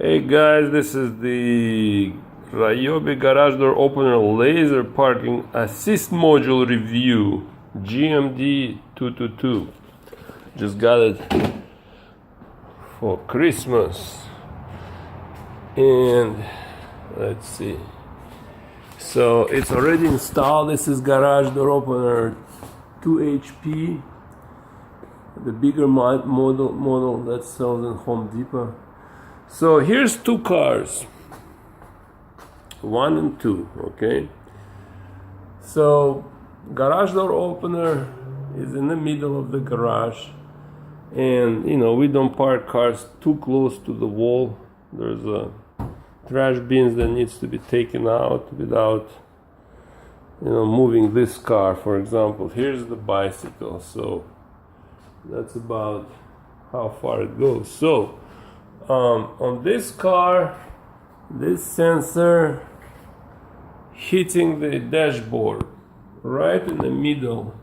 Hey guys, this is the Ryobi Garage Door Opener Laser Parking Assist Module Review GDM222. Just got it for Christmas. And let's see. So it's already installed. This is Garage Door Opener 2 HP. The bigger model that sells in Home Depot. So here's two cars, 1 and 2, okay? So garage door opener is in the middle of the garage, and we don't park cars too close to the wall. There's a trash bins that needs to be taken out without moving this car. For example, here's the bicycle, so that's about how far it goes. So on this car, this sensor hitting the dashboard right in the middle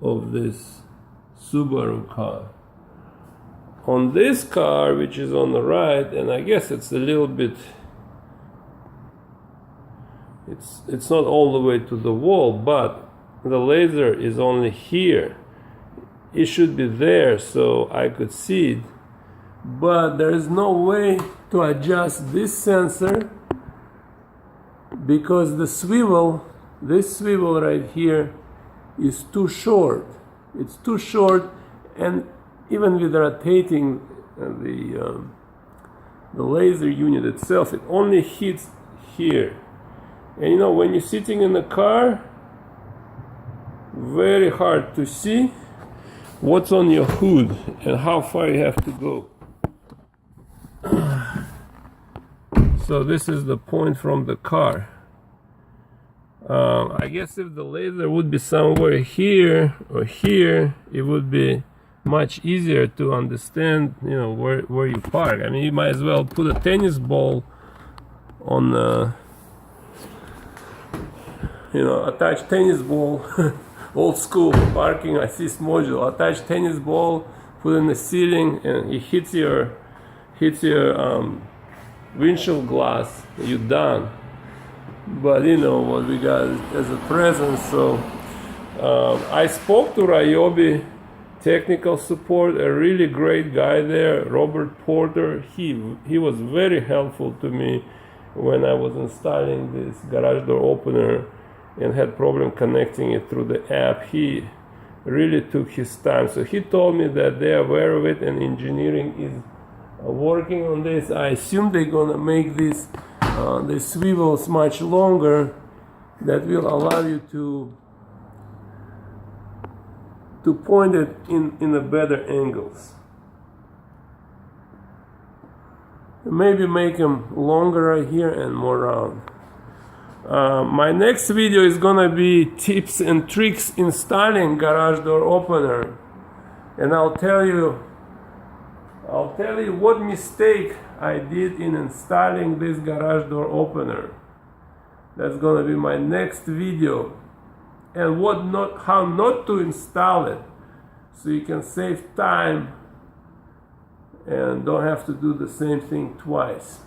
of this Subaru car. On this car, which is on the right, and I guess it's a little bit, it's not all the way to the wall, but the laser is only here. It should be there so I could see it. But there is no way to adjust this sensor because this swivel right here is too short. It's too short, and even with rotating the laser unit itself, it only hits here. And when you're sitting in the car, very hard to see what's on your hood and how far you have to go. So this is the point from the car. I guess if the laser would be somewhere here or here, it would be much easier to understand, where you park. I mean, you might as well put a tennis ball on, attach tennis ball, old school parking assist module. Attach tennis ball, put in the ceiling, and it hits your windshield glass, you're done. But what we got as a present. So I spoke to Ryobi technical support, a really great guy there, Robert Porter. He was very helpful to me when I was installing this garage door opener and had problem connecting it through the app. He really took his time. So he told me that they're aware of it and engineering is working on this. I assume they're gonna make this the swivels much longer, that will allow you to point it in a better angles. Maybe make them longer right here and more round. My next video is gonna be tips and tricks installing garage door opener, and I'll tell you what mistake I did in installing this garage door opener. That's gonna be my next video, and how not to install it, so you can save time and don't have to do the same thing twice.